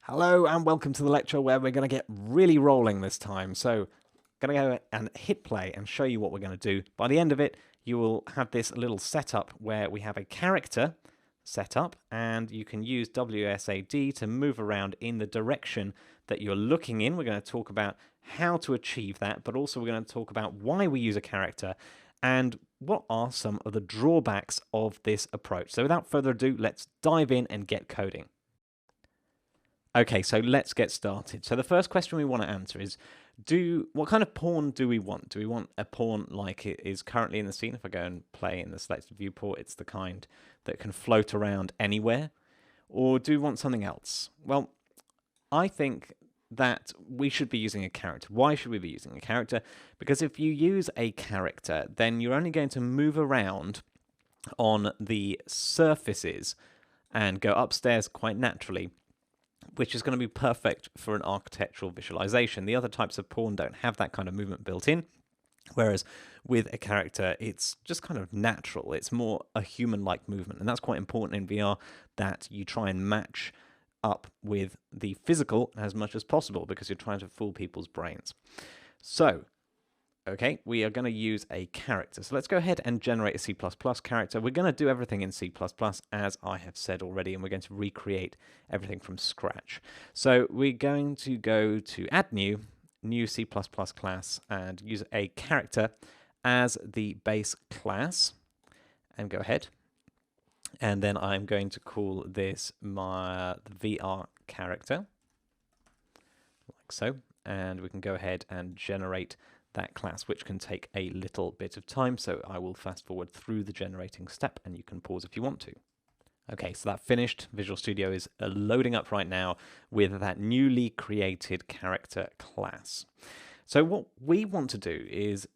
Hello and welcome to the lecture where we're going to get really rolling this time. So, going to go and hit play and show you what we're going to do. By the end of it, you will have this little setup where we have a character set up and you can use WSAD to move around in the direction that you're looking in. We're going to talk about how to achieve that, but also we're going to talk about why we use a character and what are some of the drawbacks of this approach. So without further ado, let's dive in and get coding. Okay, so let's get started. So the first question we want to answer is, what kind of pawn do we want? Do we want a pawn like it is currently in the scene? If I go and play in the selected viewport, it's the kind that can float around anywhere. Or do we want something else? Well, I think that we should be using a character. Why should we be using a character? Because if you use a character, then you're only going to move around on the surfaces and go upstairs quite naturally, which is going to be perfect for an architectural visualization. The other types of pawn don't have that kind of movement built in, whereas with a character, it's just kind of natural. It's more a human-like movement, and that's quite important in VR, that you try and match up with the physical as much as possible because you're trying to fool people's brains. So, okay, we are going to use a character. So let's go ahead and generate a C++ character. We're going to do everything in C++, as I have said already, and we're going to recreate everything from scratch. So we're going to go to Add New C++ class, and use a character as the base class, and go ahead. And then I'm going to call this my VR character, like so. And we can go ahead and generate that class, which can take a little bit of time, so I will fast forward through the generating step and you can pause if you want to. Okay, so that finished. Visual Studio is loading up right now with that newly created character class. So what we want to do is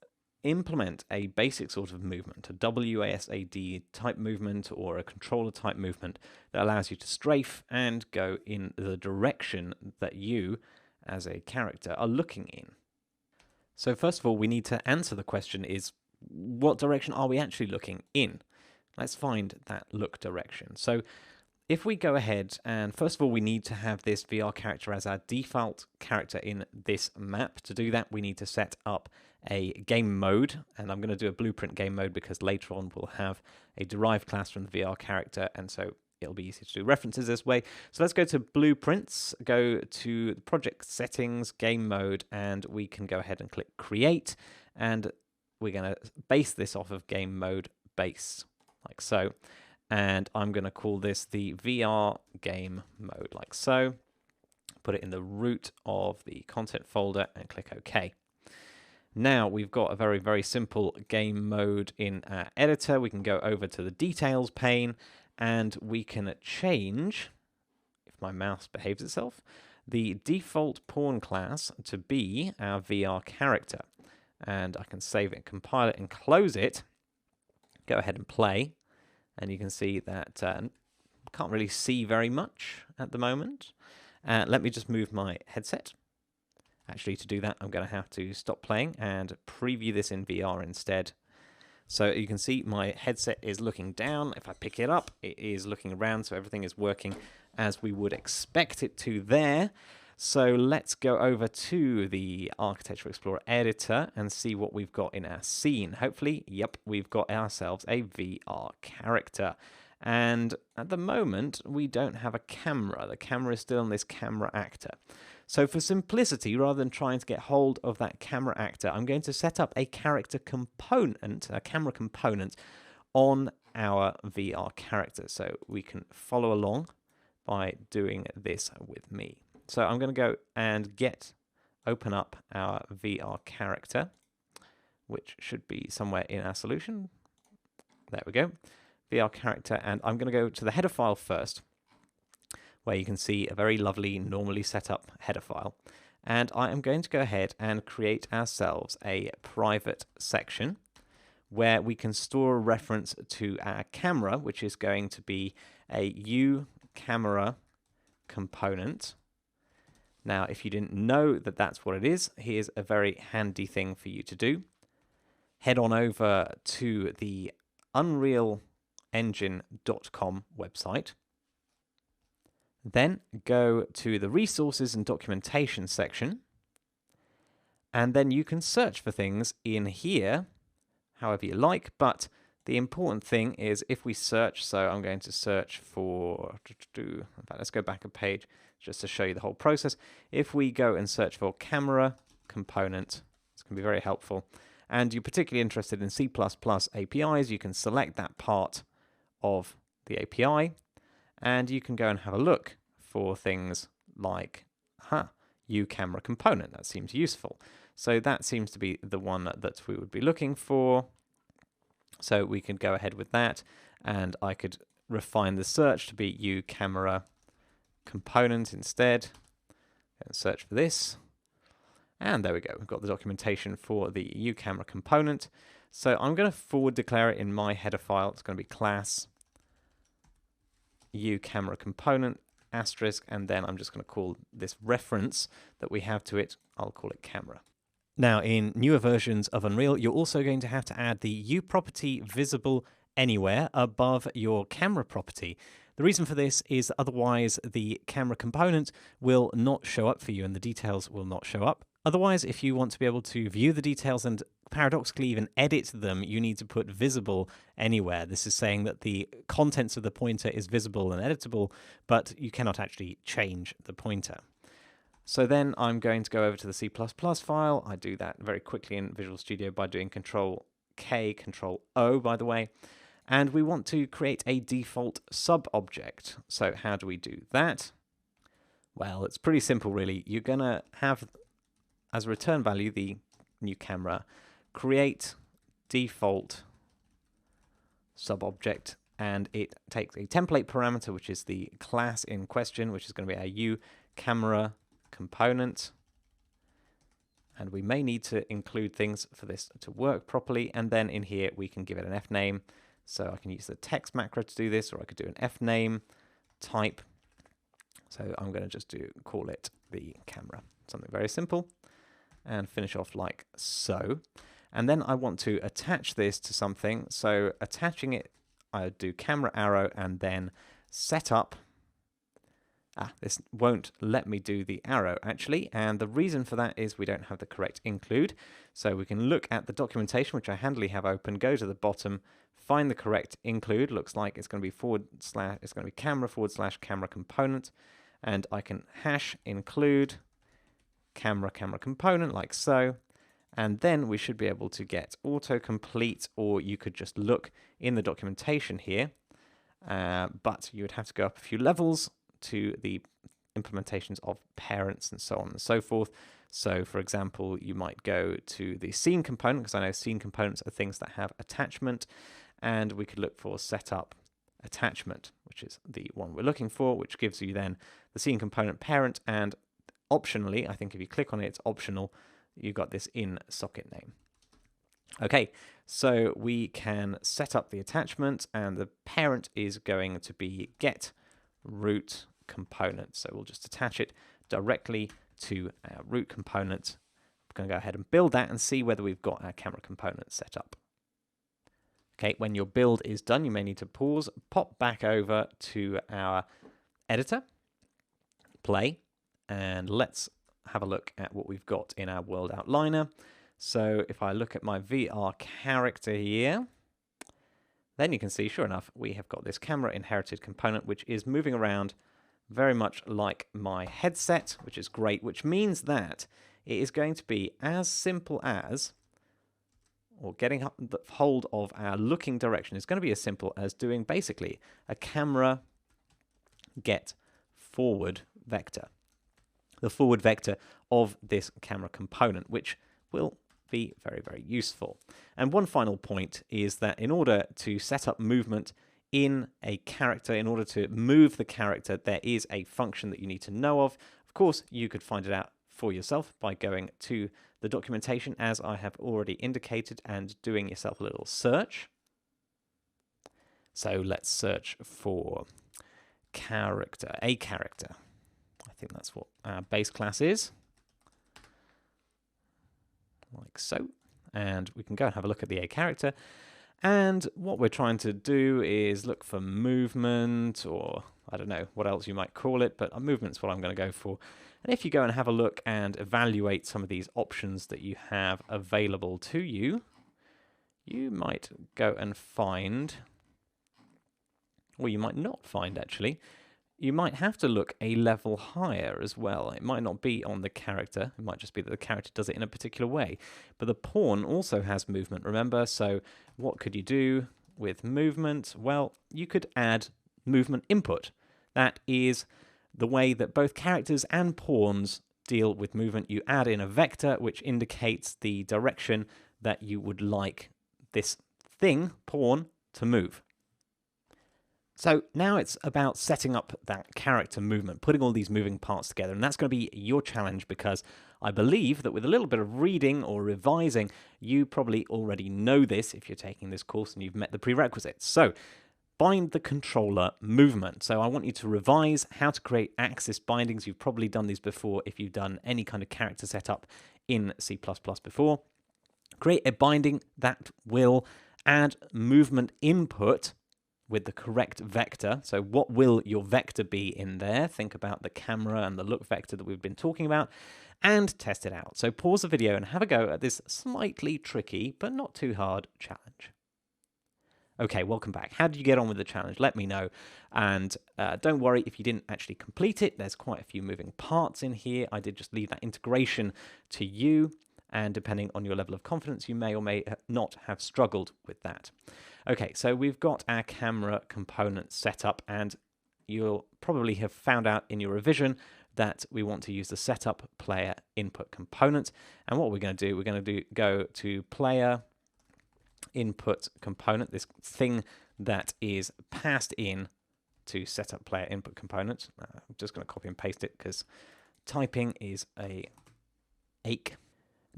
implement a basic sort of movement, a WASD type movement or a controller type movement that allows you to strafe and go in the direction that you, as a character, are looking in. So first of all, we need to answer the question is, what direction are we actually looking in? Let's find that look direction. So if we go ahead and first of all, we need to have this VR character as our default character in this map. To do that, we need to set up a game mode, and I'm going to do a blueprint game mode because later on we'll have a derived class from the VR character, and so it'll be easy to do references this way. So let's go to blueprints, go to project settings, game mode, and we can go ahead and click create. And we're going to base this off of game mode base, like so. And I'm going to call this the VR game mode, like so. Put it in the root of the content folder and click OK. Now we've got a very, very simple game mode in our editor. We can go over to the details pane and we can change, if my mouse behaves itself, the default pawn class to be our VR character. And I can save it, compile it, and close it. Go ahead and play. And you can see that can't really see very much at the moment. Let me just move my headset. Actually, to do that, I'm going to have to stop playing and preview this in VR instead. So you can see my headset is looking down. If I pick it up, it is looking around, so everything is working as we would expect it to there. So let's go over to the Architecture Explorer editor and see what we've got in our scene. Hopefully, yep, we've got ourselves a VR character. And at the moment, we don't have a camera. The camera is still in this camera actor. So for simplicity, rather than trying to get hold of that camera actor, I'm going to set up a character component, a camera component, on our VR character. So we can follow along by doing this with me. So I'm going to go and open up our VR character, which should be somewhere in our solution. There we go. VR character, and I'm going to go to the header file first, where you can see a very lovely, normally set up header file. And I am going to go ahead and create ourselves a private section where we can store a reference to our camera, which is going to be a uCamera component. Now, if you didn't know that that's what it is, here's a very handy thing for you to do. Head on over to the unrealengine.com website. Then go to the resources and documentation section, and then you can search for things in here however you like, but the important thing is if we search, so I'm going to search for, in fact, let's go back a page just to show you the whole process. If we go and search for camera component, it's going to be very helpful, and you're particularly interested in C++ APIs, you can select that part of the API, and you can go and have a look for things like, uCamera component. That seems useful. So that seems to be the one that we would be looking for. So we can go ahead with that, and I could refine the search to be uCamera component instead, and search for this. And there we go, we've got the documentation for the uCamera component. So I'm going to forward declare it in my header file. It's going to be class uCamera component asterisk, and then I'm just going to call this reference that we have to it, I'll call it camera. Now, in newer versions of Unreal, you're also going to have to add the uProperty visible anywhere above your camera property. The reason for this is that otherwise the camera component will not show up for you and the details will not show up. Otherwise, if you want to be able to view the details and paradoxically even edit them, you need to put visible anywhere. This is saying that the contents of the pointer is visible and editable, but you cannot actually change the pointer. So then I'm going to go over to the C++ file. I do that very quickly in Visual Studio by doing Control-K, Control-O, by the way. And we want to create a default sub-object. So how do we do that? Well, it's pretty simple, really. You're going to have, as a return value, the new camera, create default sub-object, and it takes a template parameter, which is the class in question, which is going to be our uCamera component, and we may need to include things for this to work properly, and then in here we can give it an fname. So I can use the text macro to do this, or I could do an fname type. So I'm going to just call it the camera, something very simple, and finish off like so. And then I want to attach this to something, so attaching it, I do camera arrow and then setup. This won't let me do the arrow actually, and the reason for that is we don't have the correct include. So we can look at the documentation, which I handily have open, go to the bottom, find the correct include. Looks like it's going to be it's going to be camera / camera component, and I can hash include camera component like so, and then we should be able to get autocomplete, or you could just look in the documentation here, but you would have to go up a few levels to the implementations of parents and so on and so forth. So for example, you might go to the scene component, because I know scene components are things that have attachment, and we could look for setup attachment, which is the one we're looking for, which gives you then the scene component parent, and optionally, I think if you click on it, it's optional, you've got this in socket name. Okay, so we can set up the attachment, and the parent is going to be get root component. So we'll just attach it directly to our root component. We're going to go ahead and build that and see whether we've got our camera component set up. Okay, when your build is done, you may need to pause, pop back over to our editor, play, and let's have a look at what we've got in our world outliner. So if I look at my VR character here, then you can see, sure enough, we have got this camera inherited component, which is moving around very much like my headset, which is great, which means that it is going to be as simple as, or getting hold of our looking direction is going to be as simple as doing basically a camera get forward vector, the forward vector of this camera component, which will be very, very useful. And one final point is that in order to set up movement in a character, in order to move the character, there is a function that you need to know of. Of course, you could find it out for yourself by going to the documentation, as I have already indicated, and doing yourself a little search. So let's search for character, a character. I think that's what our base class is. Like so. And we can go and have a look at the A character. And what we're trying to do is look for movement, or I don't know what else you might call it, but a movement's what I'm going to go for. And if you go and have a look and evaluate some of these options that you have available to you, you might go and find, or you might not find actually, you might have to look a level higher as well. It might not be on the character, it might just be that the character does it in a particular way. But the pawn also has movement, remember? So what could you do with movement? Well, you could add movement input. That is the way that both characters and pawns deal with movement. You add in a vector which indicates the direction that you would like this thing, pawn, to move. So now it's about setting up that character movement, putting all these moving parts together, and that's going to be your challenge, because I believe that with a little bit of reading or revising, you probably already know this if you're taking this course and you've met the prerequisites. So bind the controller movement. So I want you to revise how to create axis bindings. You've probably done these before if you've done any kind of character setup in C++ before. Create a binding that will add movement input with the correct vector. So what will your vector be in there? Think about the camera and the look vector that we've been talking about, and test it out. So pause the video and have a go at this slightly tricky, but not too hard challenge. Okay, welcome back. How did you get on with the challenge? Let me know. And don't worry if you didn't actually complete it. There's quite a few moving parts in here. I did just leave that integration to you. And depending on your level of confidence, you may or may not have struggled with that. Okay, so we've got our camera component set up, and you'll probably have found out in your revision that we want to use the setup player input component. And what we're going to do, we're going to go to player input component, this thing that is passed in to setup player input component. I'm just going to copy and paste it because typing is a ache.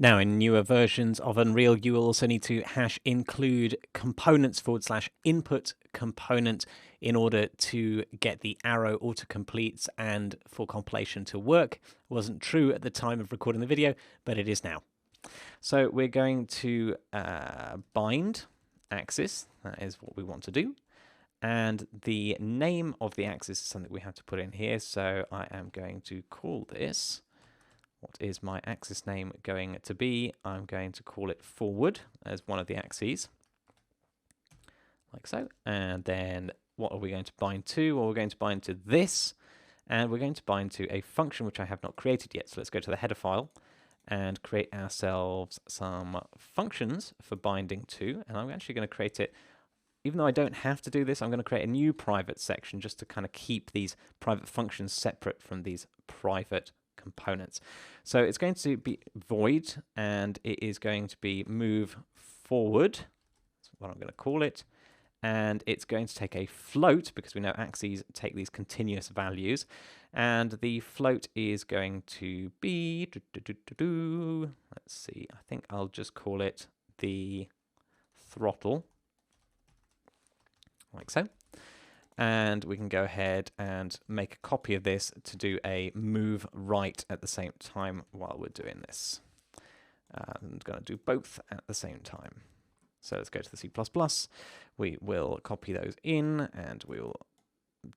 Now, in newer versions of Unreal, you will also need to #include components /input component in order to get the arrow autocompletes and for compilation to work. It wasn't true at the time of recording the video, but it is now. So we're going to bind axis. That is what we want to do. And the name of the axis is something we have to put in here. So I am going to call this, what is my axis name going to be? I'm going to call it forward as one of the axes, like so. And then what are we going to bind to? Well, we're going to bind to this, and we're going to bind to a function which I have not created yet. So let's go to the header file and create ourselves some functions for binding to. And I'm actually going to create it, even though I don't have to do this, I'm going to create a new private section just to kind of keep these private functions separate from these private components. So it's going to be void, and it is going to be move forward. That's what I'm going to call it. And it's going to take a float, because we know axes take these continuous values. And the float is going to be, let's see, I think I'll just call it the throttle, like so. And we can go ahead and make a copy of this to do a move right at the same time while we're doing this. I'm going to do both at the same time. So let's go to the C++. We will copy those in, and we will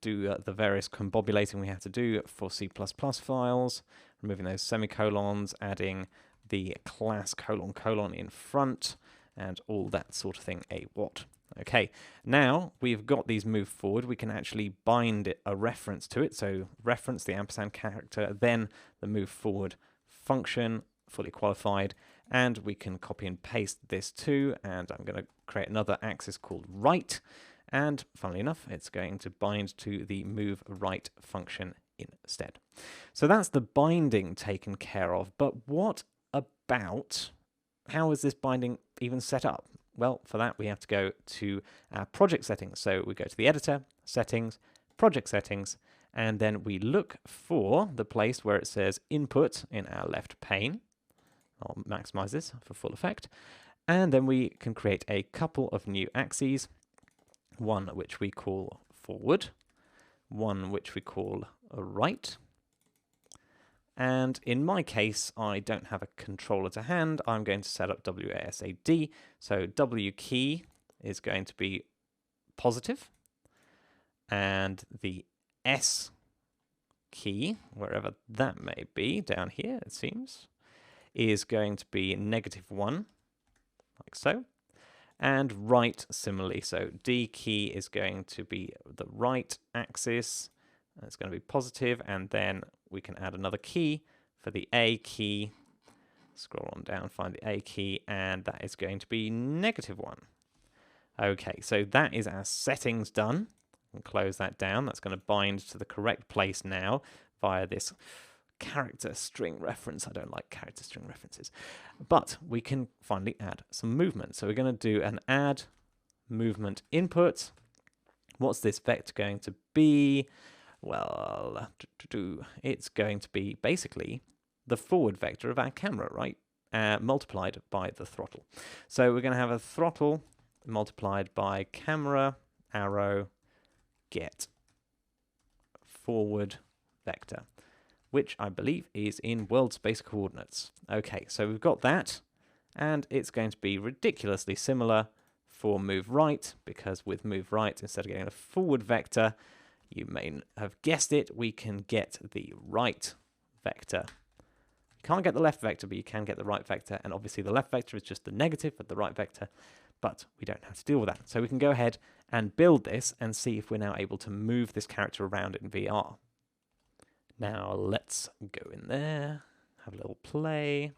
do the various combobulating we have to do for C++ files, removing those semicolons, adding the class : in front, and all that sort of thing, a what. Okay, now we've got these move forward, we can actually bind a reference to it. So reference, the ampersand character, then the move forward function, fully qualified, and we can copy and paste this too. And I'm going to create another axis called right, and funnily enough, it's going to bind to the move right function instead. So that's the binding taken care of. But what about, how is this binding even set up? Well, for that, we have to go to our project settings. So we go to the editor, settings, project settings, and then we look for the place where it says input in our left pane. I'll maximize this for full effect. And then we can create a couple of new axes, one which we call forward, one which we call right. And in my case, I don't have a controller to hand. I'm going to set up WASD. So W key is going to be positive, and the S key, wherever that may be, down here it seems, is going to be -1, like so. And right similarly, so D key is going to be the right axis, and it's going to be positive, and then we can add another key for the A key. Scroll on down, find the A key, and that is going to be -1. Okay, so that is our settings done. And close that down. That's going to bind to the correct place now via this character string reference. I don't like character string references. But we can finally add some movement. So we're going to do an add movement input. What's this vector going to be? Well, it's going to be basically the forward vector of our camera, right? Multiplied by the throttle. So we're going to have a throttle multiplied by camera arrow get forward vector, which I believe is in world space coordinates. Okay, so we've got that, and it's going to be ridiculously similar for move right, because with move right, instead of getting a forward vector, you may have guessed it, we can get the right vector. You can't get the left vector, but you can get the right vector, and obviously the left vector is just the negative of the right vector, but we don't have to deal with that. So we can go ahead and build this and see if we're now able to move this character around in VR. Now let's go in there, have a little play.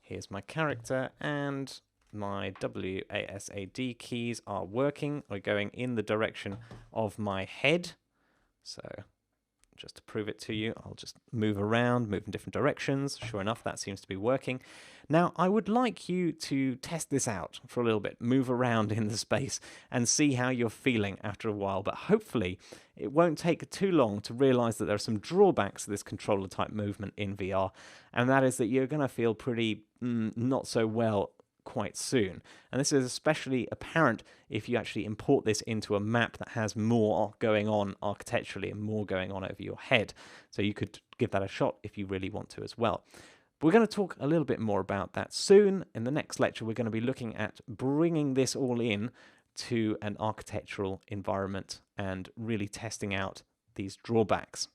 Here's my character, and my WASD keys are working, or going in the direction of my head. So just to prove it to you, I'll just move around, move in different directions. Sure enough, that seems to be working. Now, I would like you to test this out for a little bit, move around in the space and see how you're feeling after a while. But hopefully, it won't take too long to realize that there are some drawbacks to this controller type movement in VR, and that is that you're going to feel pretty not so well quite soon. And this is especially apparent if you actually import this into a map that has more going on architecturally and more going on over your head. So you could give that a shot if you really want to as well. But we're going to talk a little bit more about that soon. In the next lecture, we're going to be looking at bringing this all in to an architectural environment and really testing out these drawbacks.